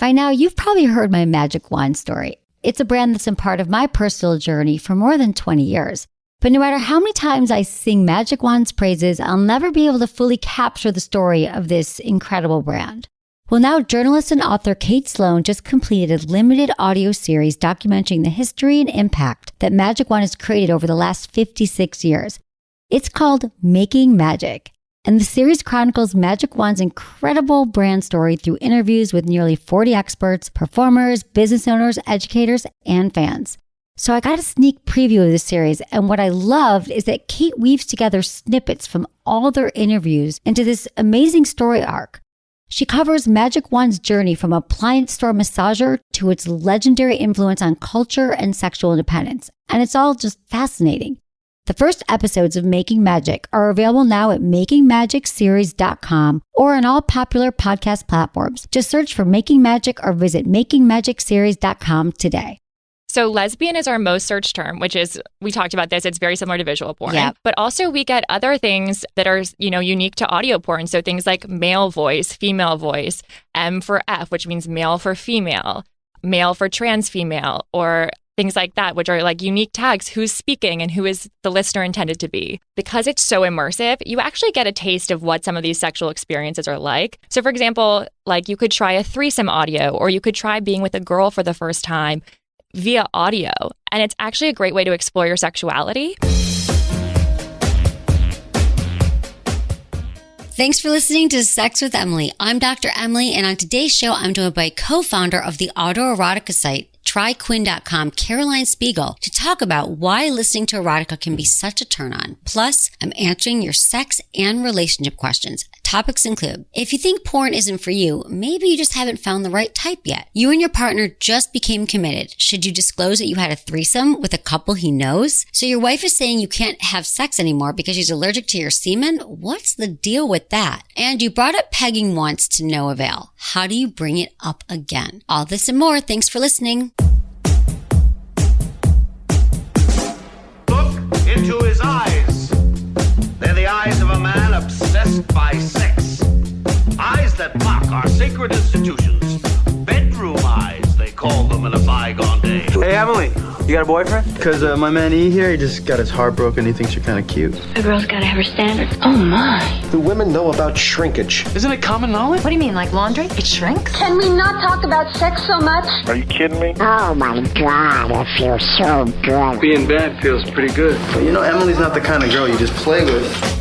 By now, you've probably heard my magic wand story. It's a brand that's been part of my personal journey for more than 20 years. But no matter how many times I sing Magic Wand's praises, I'll never be able to fully capture the story of this incredible brand. Well, now journalist and author Kate Sloan just completed a limited audio series documenting the history and impact that Magic Wand has created over the last 56 years. It's called Making Magic. And the series chronicles Magic Wand's incredible brand story through interviews with nearly 40 experts, performers, business owners, educators, and fans. So I got a sneak preview of this series, and what I loved is that Kate weaves together snippets from all their interviews into this amazing story arc. She covers Magic Wand's journey from appliance store massager to its legendary influence on culture and sexual independence, and it's all just fascinating. The first episodes of Making Magic are available now at makingmagicseries.com or on all popular podcast platforms. Just search for Making Magic or visit makingmagicseries.com today. So lesbian is our most searched term, which is, we talked about this, it's very similar to visual porn. Yep. But also we get other things that are, unique to audio porn. So things like male voice, female voice, M for F, which means male for female, male for trans female, or things like that, which are like unique tags, who's speaking and who is the listener intended to be. Because it's so immersive, you actually get a taste of what some of these sexual experiences are like. So for example, like you could try a threesome audio, or you could try being with a girl for the first time via audio. And it's actually a great way to explore your sexuality. Thanks for listening to Sex with Emily. I'm Dr. Emily, and on today's show, I'm joined by co-founder of the autoerotica site, tryquinn.com, Caroline Spiegel, to talk about why listening to erotica can be such a turn on. Plus, I'm answering your sex and relationship questions. Topics include, if you think porn isn't for you, maybe you just haven't found the right type yet. You and your partner just became committed. Should you disclose that you had a threesome with a couple he knows? So your wife is saying you can't have sex anymore because she's allergic to your semen? What's the deal with that? And you brought up pegging once to no avail. How do you bring it up again? All this and more. Thanks for listening. Look into his eyes. They're the eyes of a man obsessed by sex. Eyes that mock our sacred institutions. Bedroom eyes, they call them in a bygone day. Hey, Emily, you got a boyfriend? Because my man E here, he just got his heart broken. He thinks you're kind of cute. A girl's gotta have her standards. Oh my. Do women know about shrinkage? Isn't it common knowledge? What do you mean, like laundry? It shrinks? Can we not talk about sex so much? Are you kidding me? Oh my God, it feels so good. Being bad feels pretty good. But you know, Emily's not the kind of girl you just play with.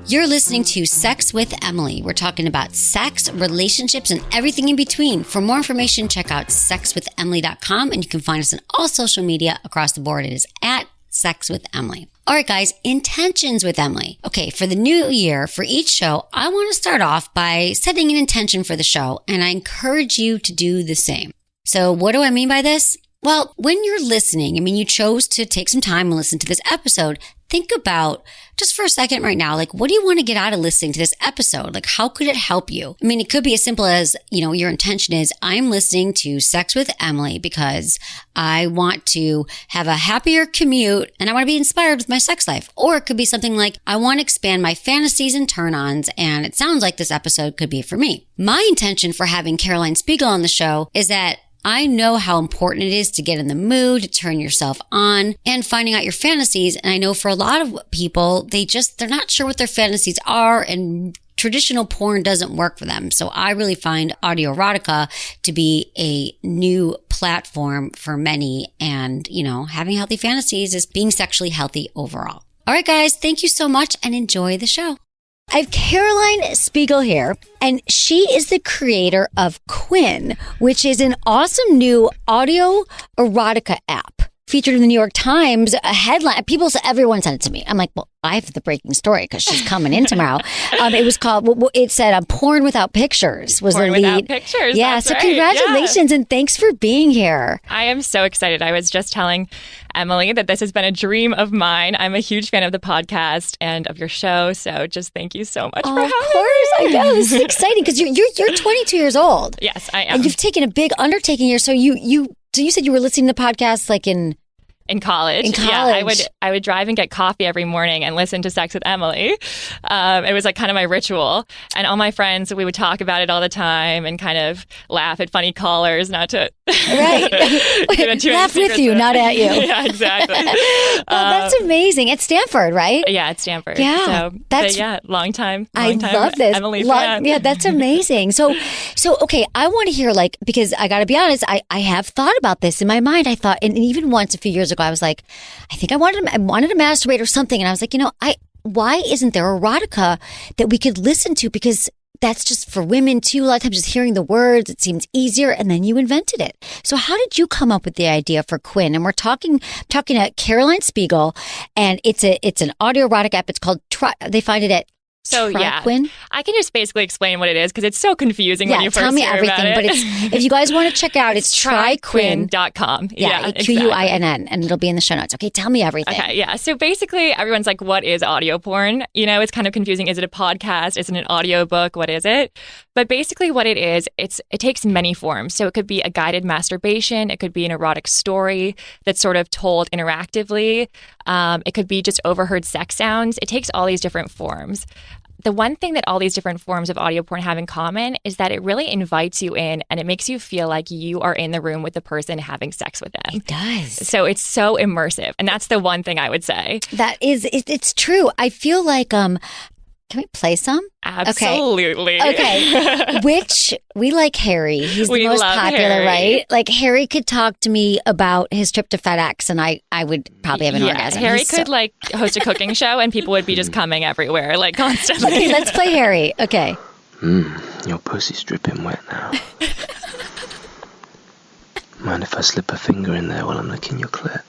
You're listening to Sex with Emily. We're talking about sex, relationships, and everything in between. For more information, check out sexwithemily.com, and you can find us on all social media across the board. It is at Sex with Emily. All right, guys, intentions with Emily. Okay, for the new year, for each show, I want to start off by setting an intention for the show, and I encourage you to do the same. So what do I mean by this? Well, when you're listening, you chose to take some time and listen to this episode. Think about, just for a second right now, like, what do you want to get out of listening to this episode? Like, how could it help you? It could be as simple as, your intention is, I'm listening to Sex with Emily because I want to have a happier commute and I want to be inspired with my sex life. Or it could be something like, I want to expand my fantasies and turn-ons, and it sounds like this episode could be for me. My intention for having Caroline Spiegel on the show is that I know how important it is to get in the mood, to turn yourself on, and finding out your fantasies. And I know for a lot of people, they're not sure what their fantasies are, and traditional porn doesn't work for them. So I really find audio erotica to be a new platform for many. And, having healthy fantasies is being sexually healthy overall. All right, guys, thank you so much and enjoy the show. I have Caroline Spiegel here, and she is the creator of Quinn, which is an awesome new audio erotica app. Featured in the New York Times, a headline. Everyone sent it to me. I'm like, well, I have the breaking story because she's coming in tomorrow. It was called, it said, Porn Without Pictures was Porn the lead. Without Pictures. Yeah, that's so right. congratulations and thanks for being here. I am so excited. I was just telling Emily that this has been a dream of mine. I'm a huge fan of the podcast and of your show. So just thank you so much for having me. Of course, I know. This is exciting because you're 22 years old. Yes, I am. And you've taken a big undertaking here. So you said you were listening to podcasts like in In college. Yeah, I would drive and get coffee every morning and listen to Sex with Emily. It was like kind of my ritual. And all my friends, we would talk about it all the time and kind of laugh at funny callers, not to... Right. Laugh with you, not at you. Yeah, exactly. That's amazing. At Stanford, right? Yeah, at Stanford. Yeah. So, long time I love this. Emily fan. Yeah, that's amazing. So okay, I want to hear, like, because I got to be honest, I have thought about this in my mind. I thought, and even once a few years ago, I was like, I think I wanted to masturbate or something. And I was like, why isn't there erotica that we could listen to? Because that's just for women too. A lot of times just hearing the words, it seems easier. And then you invented it. So how did you come up with the idea for Quinn? And we're talking to Caroline Spiegel, and it's an audio erotic app. It's called they find it at Quinn. I can just basically explain what it is because it's so confusing when you first hear about it. But if you guys want to check out, it's tryquinn.com. Yeah, Quinn, and it'll be in the show notes. Okay, tell me everything. Okay, yeah. So basically, everyone's like, what is audio porn? It's kind of confusing. Is it a podcast? Is it an audio book? What is it? But basically what it is, it takes many forms. So it could be a guided masturbation. It could be an erotic story that's sort of told interactively. It could be just overheard sex sounds. It takes all these different forms. The one thing that all these different forms of audio porn have in common is that it really invites you in and it makes you feel like you are in the room with the person having sex with them. It does. So it's so immersive. And that's the one thing I would say. It's true. I feel like, can we play some? Absolutely. Okay. Which we like Harry. He's the most popular, Harry. right? Like Harry could talk to me about his trip to FedEx and I would probably have an orgasm. Harry could host a cooking show and people would be just coming everywhere, like constantly. Okay, let's play Harry. Okay. Your pussy's dripping wet now. Mind if I slip a finger in there while I'm licking your clit?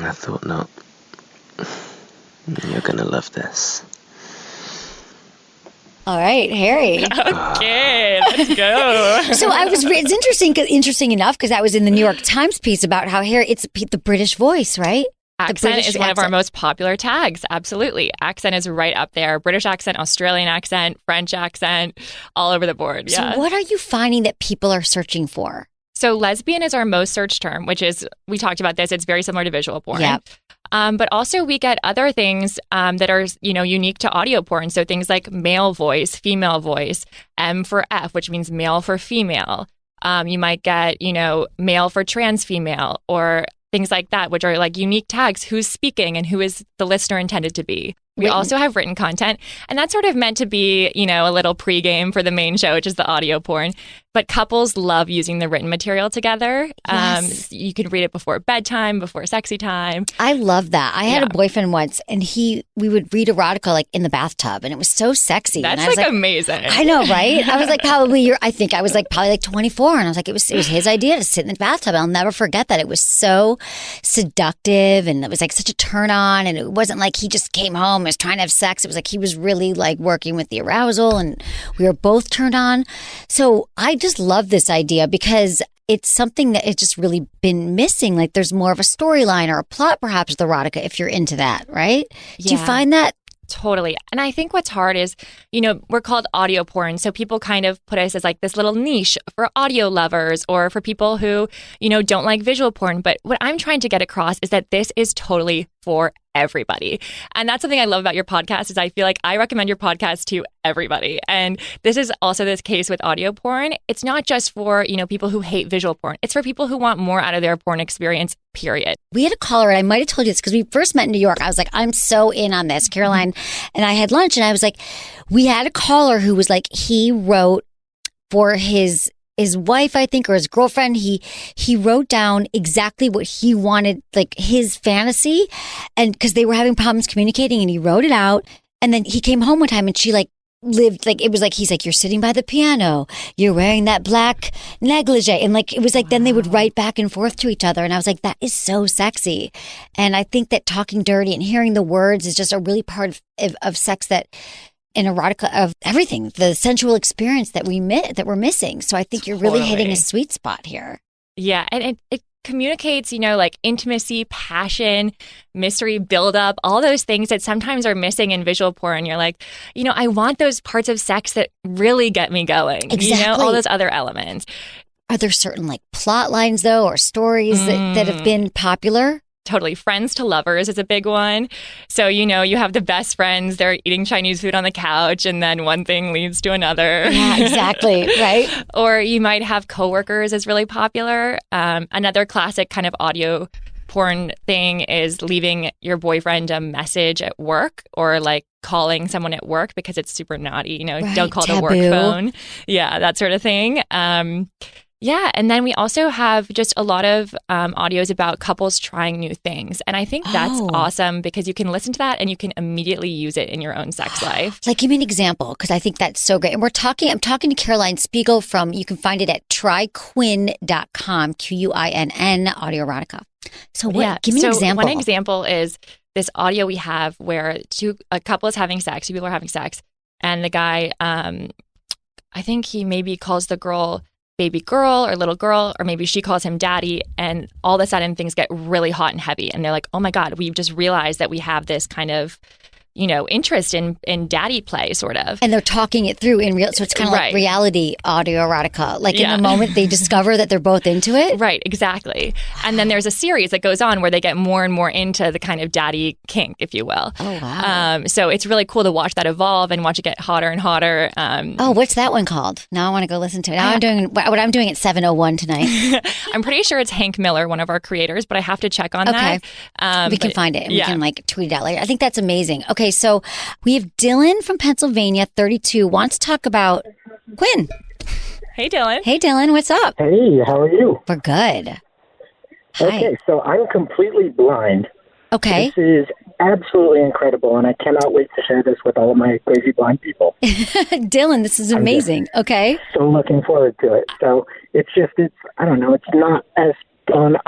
I thought not. You're gonna love this. All right, Harry. Okay, let's go. So it's interesting enough because that was in the New York Times piece about how Harry, it's the British voice, right? Accent is one of our most popular tags. Absolutely. Accent is right up there. British accent, Australian accent, French accent, all over the board. Yeah. So what are you finding that people are searching for? So lesbian is our most searched term, which is, we talked about this, it's very similar to visual porn. Yep. But also we get other things that are, unique to audio porn. So things like male voice, female voice, M for F, which means male for female. You might get, male for trans female or things like that, which are like unique tags. Who's speaking and who is the listener intended to be. We also have written content, and that's sort of meant to be, a little pregame for the main show, which is the audio porn. But couples love using the written material together. Yes. You can read it before bedtime, before sexy time. I love that. I had a boyfriend once, and we would read erotica like in the bathtub, and it was so sexy. That's and I was like amazing. I know, right? I was like probably 24, and I was like, it was his idea to sit in the bathtub. I'll never forget that. It was so seductive, and it was like such a turn on, and it wasn't like he just came home and was trying to have sex. It was like he was really like working with the arousal, and we were both turned on. So I just love this idea because it's something that has just really been missing. Like there's more of a storyline or a plot, perhaps, with erotica if you're into that, right? Yeah. Do you find that? Totally. And I think what's hard is, we're called audio porn. So people kind of put us as like this little niche for audio lovers or for people who, don't like visual porn. But what I'm trying to get across is that this is totally for everybody. And that's something I love about your podcast is I feel like I recommend your podcast to everybody. And this is also this case with audio porn. It's not just for, people who hate visual porn. It's for people who want more out of their porn experience, period. We had a caller, and I might have told you this because we first met in New York. I was like, I'm so in on this. Caroline and I had lunch, and I was like, we had a caller who was like, he wrote for his wife, I think, or his girlfriend, he wrote down exactly what he wanted, like his fantasy, and because they were having problems communicating, and he wrote it out. And then he came home one time, and she lived, it was like, he's like, you're sitting by the piano, you're wearing that black negligee. And it was like, then they would write back and forth to each other. And I was like, that is so sexy. And I think that talking dirty and hearing the words is just a really part of sex that, in erotica, of everything, the sensual experience that we're missing. So I think you're really hitting a sweet spot here. Yeah, and it communicates, like intimacy, passion, mystery, buildup, all those things that sometimes are missing in visual porn. You're like, I want those parts of sex that really get me going. Exactly. All those other elements. Are there certain like plot lines though, or stories that have been popular? Totally. Friends to lovers is a big one. So, you have the best friends, they're eating Chinese food on the couch, and then one thing leads to another. Yeah, exactly. Right. Or you might have coworkers is really popular. Another classic kind of audio porn thing is leaving your boyfriend a message at work, or like calling someone at work because it's super naughty. Right, don't call taboo. the work phone. Yeah, that sort of thing. Yeah, and then we also have just a lot of audios about couples trying new things. And I think that's awesome because you can listen to that and you can immediately use it in your own sex life. Like, give me an example, because I think that's so great. And I'm talking to Caroline Spiegel you can find it at tryquinn.com, Quinn, audio erotica. So give me an example. One example is this audio we have where a couple is having sex, two people are having sex, and the guy, I think he maybe calls the girl baby girl or little girl, or maybe she calls him daddy, and all of a sudden things get really hot and heavy, and they're like, oh my God, we've just realized that we have this kind of interest in daddy play, sort of. And they're talking it through in real, so it's kind of like reality audio erotica. Like in the moment they discover that they're both into it. Right, exactly. And then there's a series that goes on where they get more and more into the kind of daddy kink, if you will. Oh, wow. So it's really cool to watch that evolve and watch it get hotter and hotter. What's that one called? Now I want to go listen to it. Now I'm doing what I'm doing at 7:01 tonight. I'm pretty sure it's Hank Miller, one of our creators, but I have to check on that. We can find it and we can like tweet it out later. I think that's amazing. Okay, so we have Dylan from Pennsylvania, 32, wants to talk about Quinn. Hey, Dylan. Hey, Dylan. What's up? Hey, how are you? We're good. Hi. Okay, so I'm completely blind. Okay. This is absolutely incredible, and I cannot wait to share this with all of my crazy blind people. Dylan, this is amazing. Okay. So looking forward to it. So it's I don't know, it's not as fun.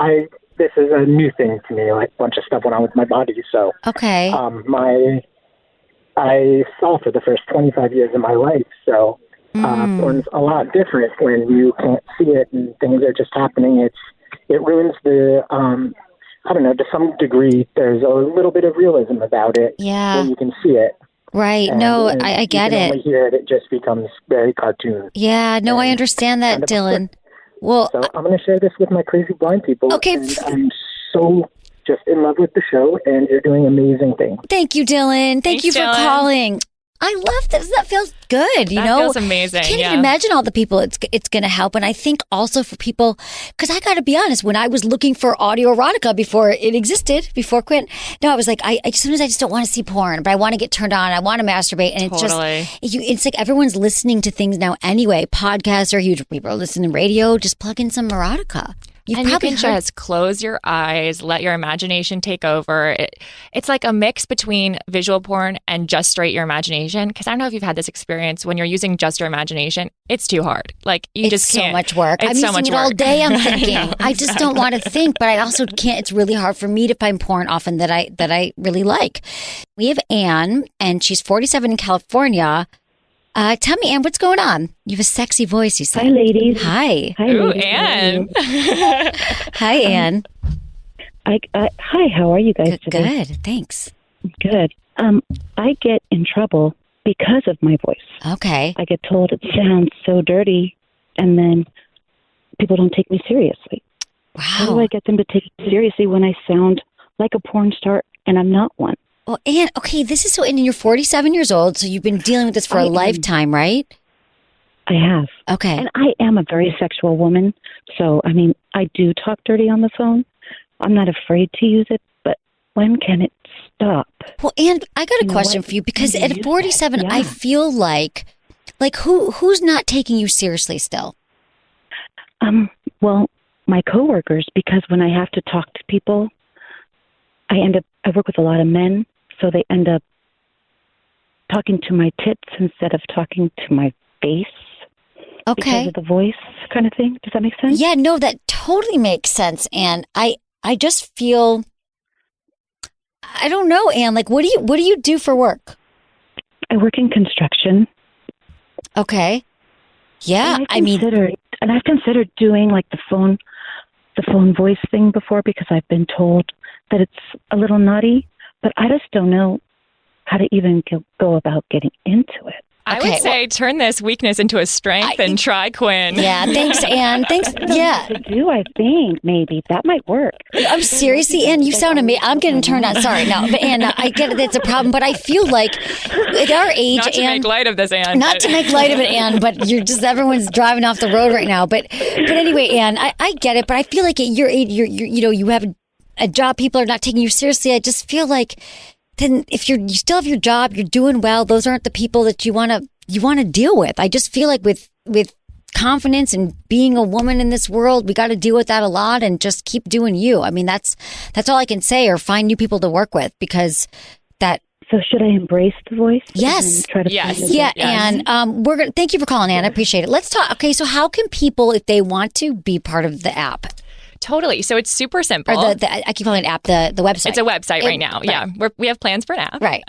This is a new thing to me, like a bunch of stuff went on with my body. So okay. I saw for the first 25 years of my life, so porn's a lot different when you can't see it and things are just happening. It ruins the, I don't know, to some degree, there's a little bit of realism about it when you can see it. Right. And, no, and I get you can it. only hear it, it just becomes very cartoon. Yeah, no, I understand that, Dylan. Well, so I'm going to share this with my crazy blind people. Okay. And I'm so just in love with the show, and you're doing amazing things. Thank you, Dylan. Thank you for calling. I love this. That feels good. That feels amazing. I can't even imagine all the people it's going to help. And I think also for people, because I got to be honest, when I was looking for audio erotica before it existed, before Quinn, I was like, sometimes I just don't want to see porn, but I want to get turned on. I want to masturbate. And it's it's like everyone's listening to things now anyway. Podcasts are huge. People are listening to radio. Just plug in some erotica. You can just close your eyes, let your imagination take over. It's like a mix between visual porn and just straight your imagination. Because I don't know if you've had this experience when you're using just your imagination. It's too hard. Like you just can't. It's so much work. It's I'm using it all day. I'm thinking. I just don't want to think, but I also can't. It's really hard for me to find porn often that I really like. We have Anne, and she's 47 in California. Tell me, Anne, what's going on? You have a sexy voice, you said. Hi, ladies. Hi. Hi, Ooh, ladies. Anne. Hi, Anne. Hi, how are you guys today? Good, thanks. Good. I get in trouble because of my voice. Okay. I get told it sounds so dirty, and then people don't take me seriously. Wow. How do I get them to take me seriously when I sound like a porn star and I'm not one? Well, Anne, okay, and you're 47 years old, so you've been dealing with this for a lifetime, right? I have. Okay. And I am a very sexual woman, so, I mean, I do talk dirty on the phone. I'm not afraid to use it, but when can it stop? Well, Anne, I got a question for you, because at 47, I feel like who's not taking you seriously still? Well, my coworkers, because when I have to talk to people, I work with a lot of men, so they end up talking to my tits instead of talking to my face. Okay. Because of the voice kind of thing. Does that make sense? Yeah, no, that totally makes sense. And I just feel, I don't know, Anne, like, what do you do for work? I work in construction. Okay. Yeah. And I've considered doing like the phone voice thing before, because I've been told that it's a little naughty, but I just don't know how to even go about getting into it. I would say turn this weakness into a strength and try Quinn. Yeah, thanks, Anne. Thanks. Yeah. I think maybe that might work. I'm seriously, Anne, you sound amazing. I'm getting turned on. Sorry, no, but Anne, I get it. It's a problem, but I feel like at our age, not to make light of this, Anne. Not to make light of it, Anne, but everyone's driving off the road right now. But anyway, Anne, I get it, but I feel like at your age, you have a job. People are not taking you seriously. I just feel like then if you still have your job, you're doing well. Those aren't the people that you want to deal with. I just feel like with confidence and being a woman in this world, we got to deal with that a lot and just keep doing you. I mean, that's all I can say, or find new people to work with, because that. So should I embrace the voice? Yes. Yes. Yeah. And we're going to thank you for calling, Anne. I appreciate it. Let's talk. Okay. So how can people, if they want to be part of the app? Totally. So it's super simple. Or I keep calling it app, the website. It's a website right now. Right. Yeah. We have plans for an app. Right.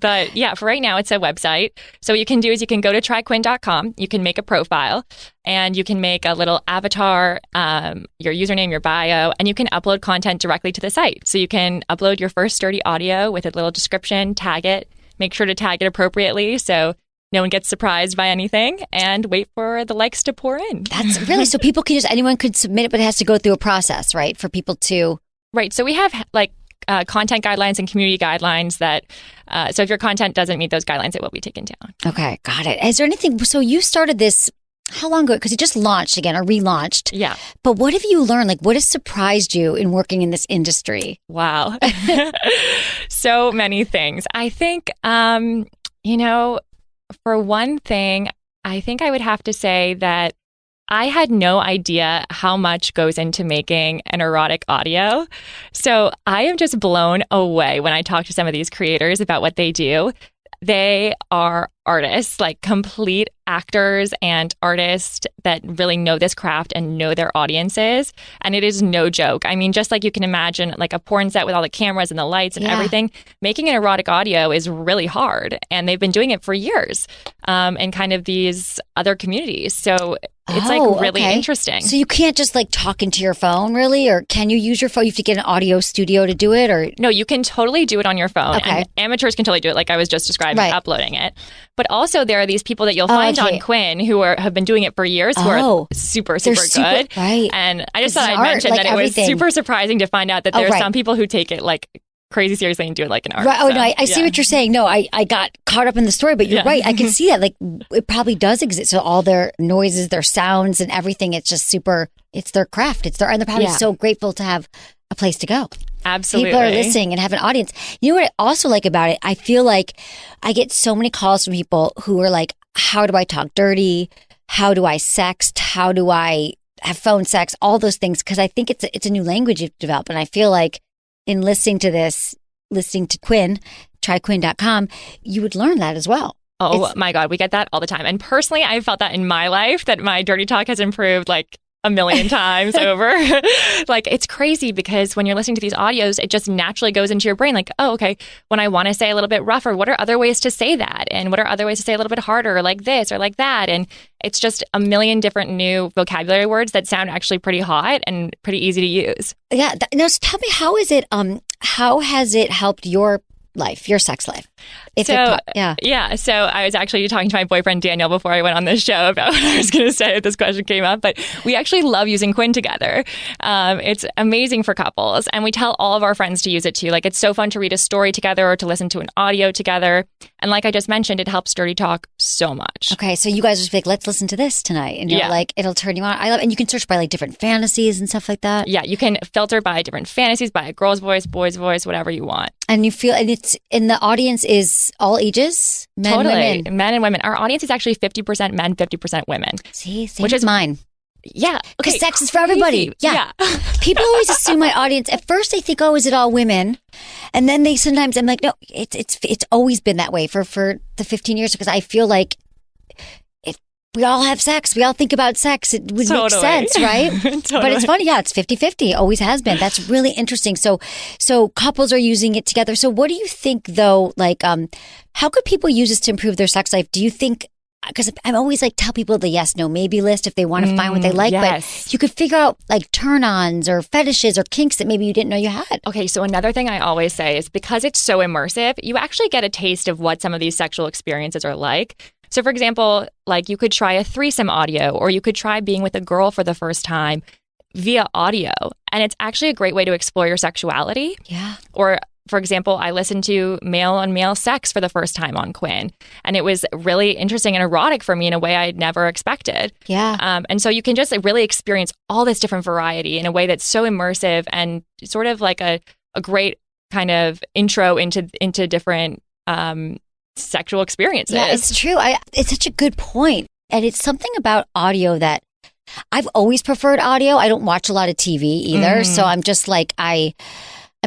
But yeah, for right now, it's a website. So what you can do is you can go to tryquinn.com. You can make a profile and you can make a little avatar, your username, your bio, and you can upload content directly to the site. So you can upload your first sturdy audio with a little description, tag it, make sure to tag it appropriately so no one gets surprised by anything, and wait for the likes to pour in. That's really, so people can anyone could submit it, but it has to go through a process, right? For people to. Right. So we have content guidelines and community guidelines that, so if your content doesn't meet those guidelines, it will be taken down. Okay. Got it. Is there anything, so you started this, how long ago? Because you just launched again or relaunched. Yeah. But what have you learned? Like, what has surprised you in working in this industry? Wow. So many things. I think, for one thing, I think I would have to say that I had no idea how much goes into making an erotic audio. So I am just blown away when I talk to some of these creators about what they do. They are artists, like complete actors and artists that really know this craft and know their audiences. And it is no joke. I mean, just like you can imagine like a porn set with all the cameras and the lights and everything, making an erotic audio is really hard. And they've been doing it for years in kind of these other communities. So it's really interesting. So you can't just like talk into your phone, really? Or can you use your phone? You have to get an audio studio to do it? Or no, you can totally do it on your phone. Okay. And amateurs can totally do it, like I was just describing, uploading it. But also there are these people that you'll find on Quinn who have been doing it for years who are super, super good. Right. And I just thought I'd mention that it was super surprising to find out that there are some people who take it like crazy seriously and do it like an art. Right. Oh, no, I see what you're saying. No, I got caught up in the story, but you're right. I can see that. Like, it probably does exist. So all their noises, their sounds and everything, it's just super, it's their craft. And they're probably so grateful to have a place to go. Absolutely. People are listening and have an audience. You know what I also like about it? I feel like I get so many calls from people who are like, how do I talk dirty? How do I sext? How do I have phone sex? All those things. Because I think it's a new language you've developed. And I feel like in listening to Quinn, tryquinn.com, you would learn that as well. Oh my God, we get that all the time. And personally, I felt that in my life, that my dirty talk has improved like a million times over. Like, it's crazy because when you're listening to these audios, it just naturally goes into your brain. Like, oh, okay, when I want to say a little bit rougher, what are other ways to say that? And what are other ways to say a little bit harder, like this or like that? And it's just a million different new vocabulary words that sound actually pretty hot and pretty easy to use. Yeah. Now, so tell me, how has it helped your life, your sex life? So I was actually talking to my boyfriend Daniel before I went on this show about what I was going to say if this question came up, but we actually love using Quinn together. It's amazing for couples, and we tell all of our friends to use it too. Like, it's so fun to read a story together or to listen to an audio together. And like I just mentioned, it helps dirty talk so much. Okay, so you guys just be like, let's listen to this tonight, and you're like, it'll turn you on. I love, and you can search by like different fantasies and stuff like that. Yeah, you can filter by different fantasies, by a girl's voice, boy's voice, whatever you want. And you feel, and it's in the audience is all ages, men, women. Men and women. Our audience is actually 50% men, 50% women. See, which is mine. Yeah, because sex is for everybody. Yeah. People always assume my audience. At first, they think, "Oh, is it all women?" And then sometimes I'm like, "No, it's always been that way for the 15 years." Because I feel like we all have sex. We all think about sex. It would make sense, right? Totally. But it's funny. Yeah, it's 50-50. Always has been. That's really interesting. So couples are using it together. So what do you think, though? Like, how could people use this to improve their sex life? Do you think? Because I'm always like, tell people the yes, no, maybe list if they want to find what they like. Yes. But you could figure out like turn-ons or fetishes or kinks that maybe you didn't know you had. Okay, so another thing I always say is because it's so immersive, you actually get a taste of what some of these sexual experiences are like. So for example, like you could try a threesome audio, or you could try being with a girl for the first time via audio. And it's actually a great way to explore your sexuality. Yeah. Or for example, I listened to male on male sex for the first time on Quinn, and it was really interesting and erotic for me in a way I'd never expected. Yeah. And so you can just really experience all this different variety in a way that's so immersive and sort of like a great kind of intro into different sexual experiences. Yeah, it's true. It's such a good point. And it's something about audio that I've always preferred audio. I don't watch a lot of TV either. So I'm just like, I'm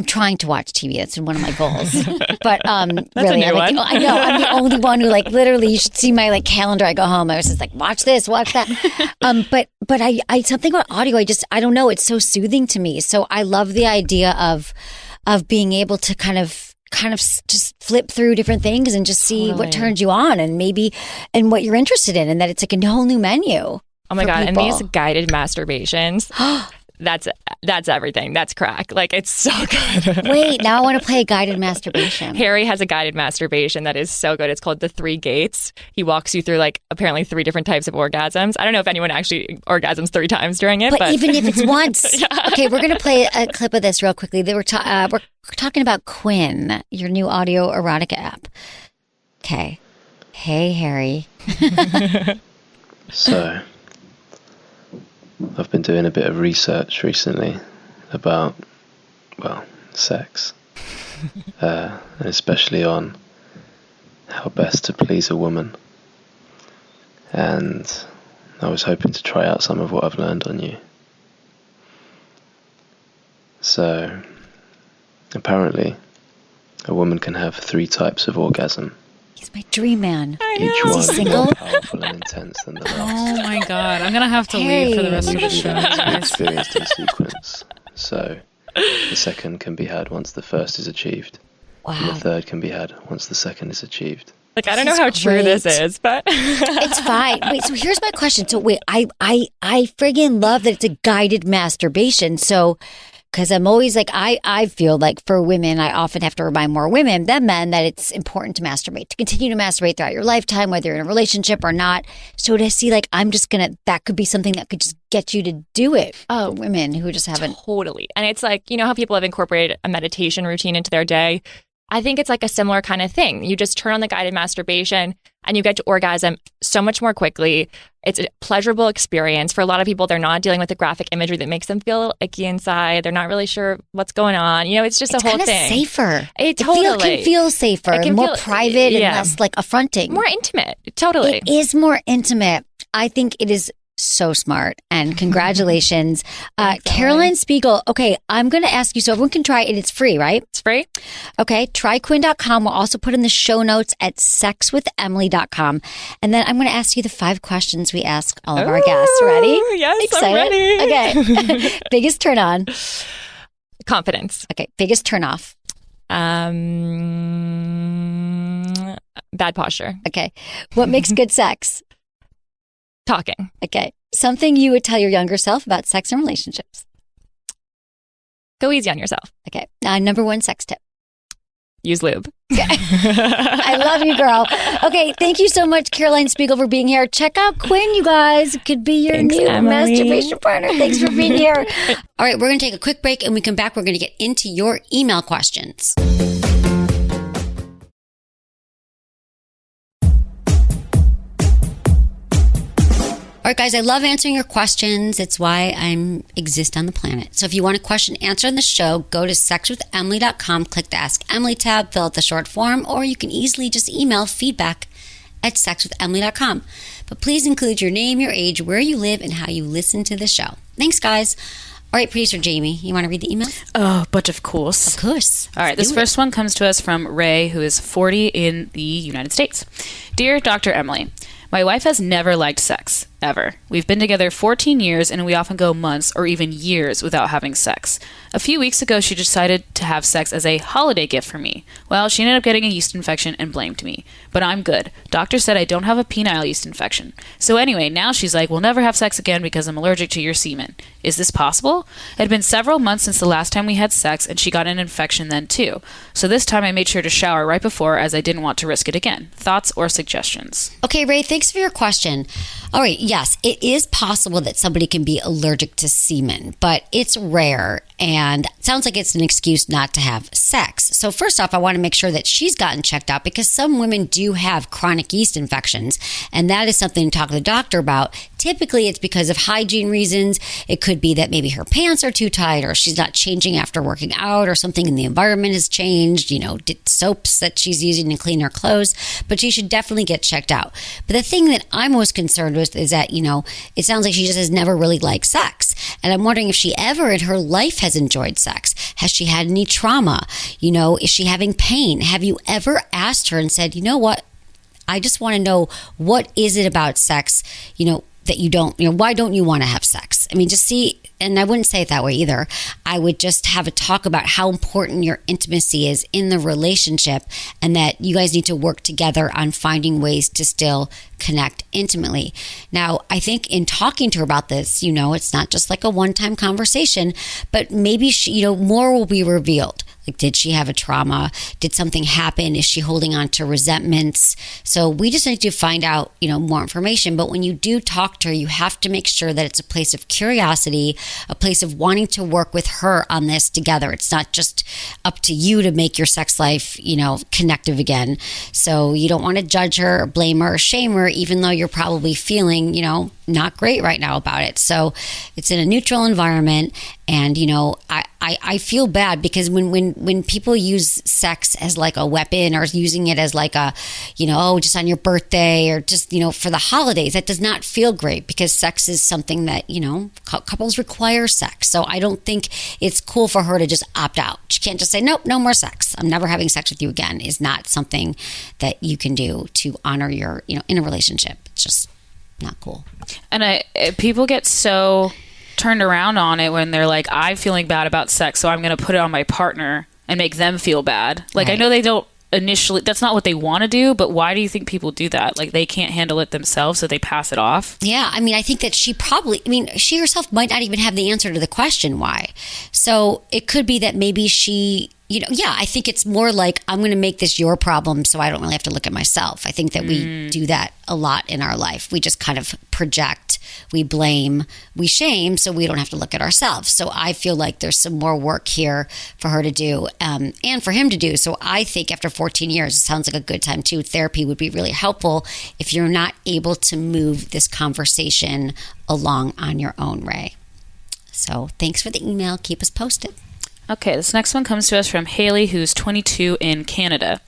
trying to watch TV. That's one of my goals. But really, I know I'm the only one who like literally. You should see my like calendar. I go home. I was just like, watch this, watch that. But I something about audio. I don't know. It's so soothing to me. So I love the idea of being able to kind of just flip through different things and just see what turns you on and what you're interested in, and that it's like a whole new menu. Oh my God! People. And these guided masturbations. That's everything. That's crack. Like, it's so good. Wait, now I want to play a guided masturbation. Harry has a guided masturbation that is so good. It's called the 3 Gates. He walks you through like apparently 3 different types of orgasms. I don't know if anyone actually orgasms 3 times during it. But even if it's once. Yeah. Okay, we're going to play a clip of this real quickly. We're talking about Quinn, your new audio erotica app. Okay. Hey, Harry. So, I've been doing a bit of research recently about, well, sex, and especially on how best to please a woman. And I was hoping to try out some of what I've learned on you. So, apparently, a woman can have 3 types of orgasm. He's my dream man. Each one single? more powerful and intense than the last. Oh my God. I'm going to have to leave for the rest of the show. Experienced in sequence. So the second can be had once the first is achieved. Wow. And the third can be had once the second is achieved. Like, I don't know how true this is, but it's fine. Wait, so here's my question. So wait, I friggin' love that it's a guided masturbation. So, because I'm always like, I feel like for women, I often have to remind more women than men that it's important to masturbate, to continue to masturbate throughout your lifetime, whether you're in a relationship or not. So to see like, that could be something that could just get you to do it for women who just haven't. Totally. And it's like, you know how people have incorporated a meditation routine into their day? I think it's like a similar kind of thing. You just turn on the guided masturbation and you get to orgasm so much more quickly. It's a pleasurable experience. For a lot of people, they're not dealing with the graphic imagery that makes them feel icky inside. They're not really sure what's going on. You know, it's just a whole thing. It's safer. It totally can feel safer and more private and less like affronting. More intimate. Totally. It is more intimate. I think it is so smart, and congratulations. Caroline Spiegel. Okay, I'm going to ask you, so everyone can try it. It's free, right? It's free. Okay, tryquinn.com. We'll also put in the show notes at sexwithemily.com. And then I'm going to ask you the 5 questions we ask all of our guests. Ready? Yes, excited? I'm ready. Okay. Biggest turn on? Confidence. Okay. Biggest turn off? Bad posture. Okay. What makes good sex? Talking. Okay. Something you would tell your younger self about sex and relationships? Go easy on yourself. Okay. Number 1 sex tip? Use lube. Okay. I love you, girl. Okay. Thank you so much, Caroline Spiegel, for being here. Check out Quinn, you guys. It could be your new masturbation partner. Thanks for being here. All right. We're going to take a quick break, and we come back. We're going to get into your email questions. All right, guys, I love answering your questions. It's why I exist on the planet. So if you want a question answered on the show, go to sexwithemily.com, click the Ask Emily tab, fill out the short form, or you can easily just email feedback@sexwithemily.com. But please include your name, your age, where you live, and how you listen to the show. Thanks, guys. All right, producer Jamie, you want to read the email? Oh, but of course. Of course. All right, this first one comes to us from Ray, who is 40 in the United States. Dear Dr. Emily, my wife has never liked sex. ever. We've been together 14 years and we often go months or even years without having sex. A few weeks ago, she decided to have sex as a holiday gift for me. Well, she ended up getting a yeast infection and blamed me. But I'm good. Doctor said I don't have a penile yeast infection. So anyway, now she's like, we'll never have sex again because I'm allergic to your semen. Is this possible? It had been several months since the last time we had sex and she got an infection then too. So this time I made sure to shower right before as I didn't want to risk it again. Thoughts or suggestions? Okay, Ray, thanks for your question. All right, yes, it is possible that somebody can be allergic to semen, but it's rare and it sounds like it's an excuse not to have sex. So first off, I want to make sure that she's gotten checked out because some women do have chronic yeast infections, and that is something to talk to the doctor about. Typically, it's because of hygiene reasons. It could be that maybe her pants are too tight or she's not changing after working out or something in the environment has changed, soaps that she's using to clean her clothes, but she should definitely get checked out. But the thing that I'm most concerned with is that, it sounds like she just has never really liked sex. And I'm wondering if she ever in her life has enjoyed sex. Has she had any trauma? Is she having pain? Have you ever asked her and said, you know what? I just want to know, what is it about sex, that you don't, why don't you want to have sex? I mean, just see, and I wouldn't say it that way either. I would just have a talk about how important your intimacy is in the relationship and that you guys need to work together on finding ways to still connect intimately. Now, I think in talking to her about this, it's not just like a one-time conversation, but maybe she, more will be revealed. Like, did she have a trauma? Did something happen? Is she holding on to resentments? So we just need to find out, more information. But when you do talk to her, you have to make sure that it's a place of curiosity, a place of wanting to work with her on this together. It's not just up to you to make your sex life, connective again. So you don't want to judge her or blame her or shame her, even though you're probably feeling, not great right now about it. So it's in a neutral environment. And, I feel bad because when people use sex as like a weapon or using it as like a, just on your birthday or just, for the holidays, that does not feel great because sex is something that, couples require sex. So I don't think it's cool for her to just opt out. She can't just say, nope, no more sex. I'm never having sex with you again is not something that you can do to honor your, in a relationship. It's just not cool. And people get so turned around on it when they're like, I'm feeling bad about sex, so I'm going to put it on my partner and make them feel bad. Like, right. I know they don't initially, that's not what they want to do, but why do you think people do that? Like, they can't handle it themselves, so they pass it off? Yeah, I think that she herself might not even have the answer to the question why. So it could be that maybe she, I think it's more like, I'm going to make this your problem so I don't really have to look at myself. I think that we do that a lot in our life. We just kind of project, we blame, we shame, so we don't have to look at ourselves. So I feel like there's some more work here for her to do and for him to do. So I think after 14 years, it sounds like a good time too. Therapy would be really helpful if you're not able to move this conversation along on your own, Ray. So thanks for the email. Keep us posted. Okay, this next one comes to us from Haley, who's 22 in Canada.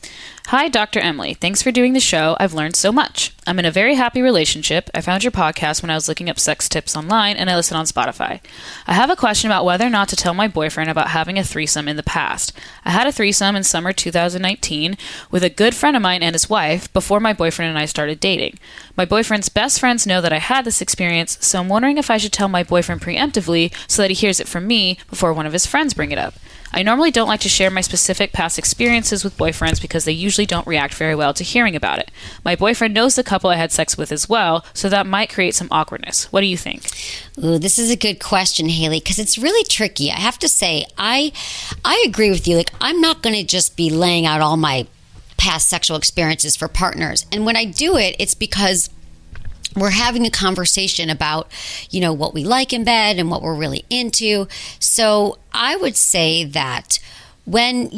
Hi, Dr. Emily. Thanks for doing the show. I've learned so much. I'm in a very happy relationship. I found your podcast when I was looking up sex tips online, and I listen on Spotify. I have a question about whether or not to tell my boyfriend about having a threesome in the past. I had a threesome in summer 2019 with a good friend of mine and his wife before my boyfriend and I started dating. My boyfriend's best friends know that I had this experience, so I'm wondering if I should tell my boyfriend preemptively so that he hears it from me before one of his friends bring it up. I normally don't like to share my specific past experiences with boyfriends because they usually don't react very well to hearing about it. My boyfriend knows the couple I had sex with as well, so that might create some awkwardness. What do you think? Ooh, this is a good question, Haley, because it's really tricky. I have to say, I agree with you. Like, I'm not going to just be laying out all my past sexual experiences for partners. And when I do it, it's because we're having a conversation about, what we like in bed and what we're really into. So I would say that when,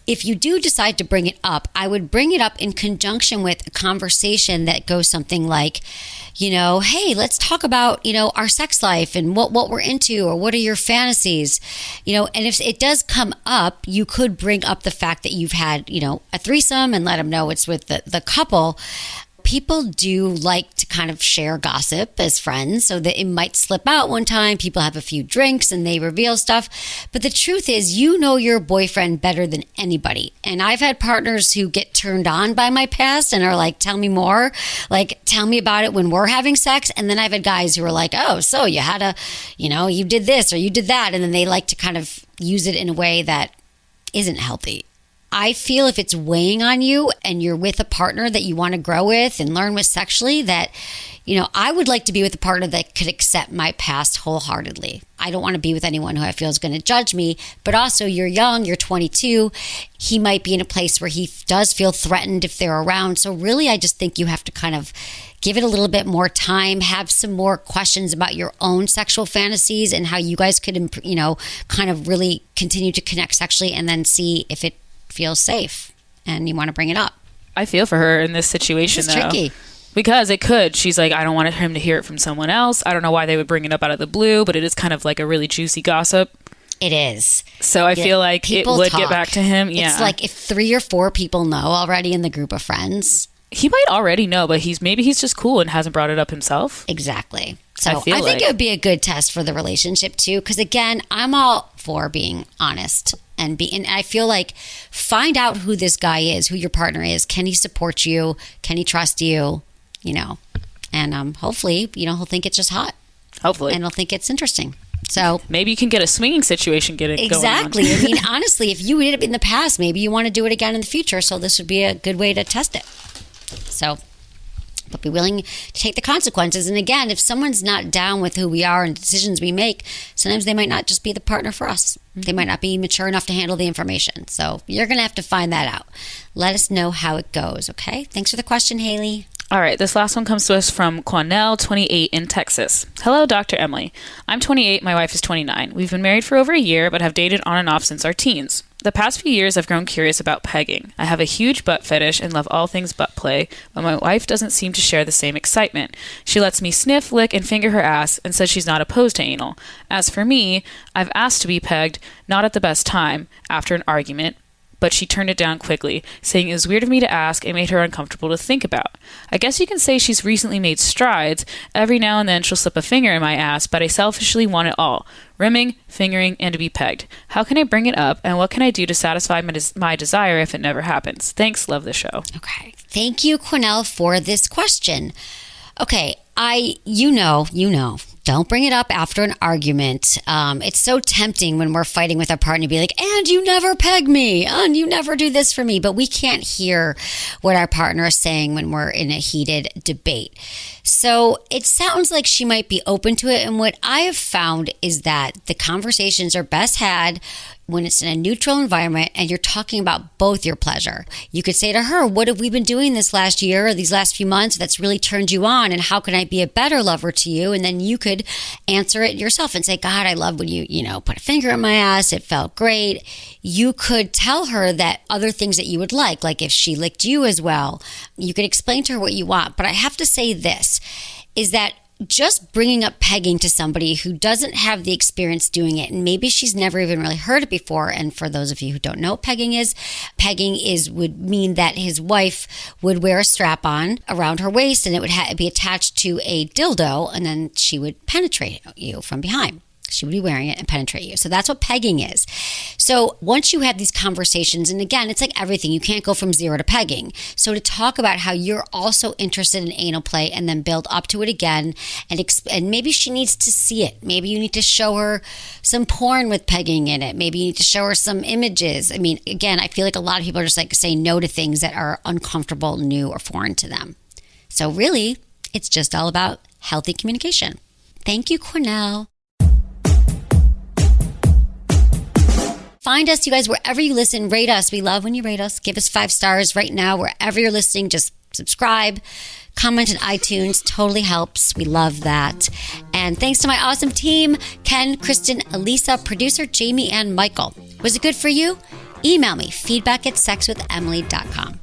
if you do decide to bring it up, I would bring it up in conjunction with a conversation that goes something like, hey, let's talk about, our sex life and what we're into or what are your fantasies, and if it does come up, you could bring up the fact that you've had, a threesome and let them know it's with the couple. People do like to kind of share gossip as friends, so that it might slip out one time. People have a few drinks and they reveal stuff. But the truth is, you know your boyfriend better than anybody. And I've had partners who get turned on by my past and are like, tell me more. Like, tell me about it when we're having sex. And then I've had guys who are like, oh, so you had you did this or you did that. And then they like to kind of use it in a way that isn't healthy. I feel if it's weighing on you and you're with a partner that you want to grow with and learn with sexually, that, I would like to be with a partner that could accept my past wholeheartedly. I don't want to be with anyone who I feel is going to judge me, but also you're young, you're 22. He might be in a place where he does feel threatened if they're around. So really, I just think you have to kind of give it a little bit more time, have some more questions about your own sexual fantasies and how you guys could, kind of really continue to connect sexually, and then see if it feels safe and you want to bring it up. I feel for her in this situation, It's though. tricky. Because it could. She's like, I don't want him to hear it from someone else. I don't know why they would bring it up out of the blue, but it is kind of like a really juicy gossip. It is. So I feel like it would get back to him. Yeah. It's like if 3 or 4 people know already in the group of friends. He might already know, but maybe he's just cool and hasn't brought it up himself. Exactly. So I think it would be a good test for the relationship too, because again, I'm all for being honest and I feel like find out who this guy is, who your partner is. Can he support you? Can he trust you? And hopefully, he'll think it's just hot. Hopefully. And he'll think it's interesting. So maybe you can get a swinging situation going on. Exactly. I mean, honestly, if you did it in the past, maybe you want to do it again in the future. So this would be a good way to test it. So, but be willing to take the consequences. And again, if someone's not down with who we are and decisions we make, sometimes they might not just be the partner for us. Mm-hmm. They might not be mature enough to handle the information. So you're going to have to find that out. Let us know how it goes, okay? Thanks for the question, Haley. All right, this last one comes to us from Quanell, 28, in Texas. Hello, Dr. Emily. I'm 28, my wife is 29. We've been married for over a year, but have dated on and off since our teens. The past few years, I've grown curious about pegging. I have a huge butt fetish and love all things butt play, but my wife doesn't seem to share the same excitement. She lets me sniff, lick, and finger her ass and says she's not opposed to anal. As for me, I've asked to be pegged, not at the best time, after an argument, but she turned it down quickly, saying it was weird of me to ask and made her uncomfortable to think about. I guess you can say she's recently made strides. Every now and then she'll slip a finger in my ass, but I selfishly want it all. Rimming, fingering, and to be pegged. How can I bring it up, and what can I do to satisfy my desire if it never happens? Thanks, love the show. Okay. Thank you, Quanell, for this question. Okay, you know, don't bring it up after an argument. It's so tempting when we're fighting with our partner to be like, and you never peg me, and you never do this for me. But we can't hear what our partner is saying when we're in a heated debate. So it sounds like she might be open to it. And what I have found is that the conversations are best had when it's in a neutral environment and you're talking about both your pleasure. You could say to her, what have we been doing this last year or these last few months that's really turned you on, and how can I be a better lover to you? And then you could answer it yourself and say, God, I love when you put a finger in my ass. It felt great. You could tell her that other things that you would like if she licked you as well. You could explain to her what you want. But I have to say this, is that just bringing up pegging to somebody who doesn't have the experience doing it, and maybe she's never even really heard it before. And for those of you who don't know what pegging would mean that his wife would wear a strap on around her waist, and it would be attached to a dildo, and then she would penetrate you from behind. She would be wearing it and penetrate you. So that's what pegging is. So once you have these conversations, and again, it's like everything, you can't go from 0 to pegging. So to talk about how you're also interested in anal play and then build up to it again, and maybe she needs to see it. Maybe you need to show her some porn with pegging in it. Maybe you need to show her some images. I mean, again, I feel like a lot of people are just like saying no to things that are uncomfortable, new, or foreign to them. So really, it's just all about healthy communication. Thank you, Quanell. Find us, you guys, wherever you listen. Rate us. We love when you rate us. Give us 5 stars right now. Wherever you're listening, just subscribe. Comment on iTunes. Totally helps. We love that. And thanks to my awesome team, Ken, Kristen, Elisa, producer Jamie, and Michael. Was it good for you? Email me, feedback@sexwithemily.com.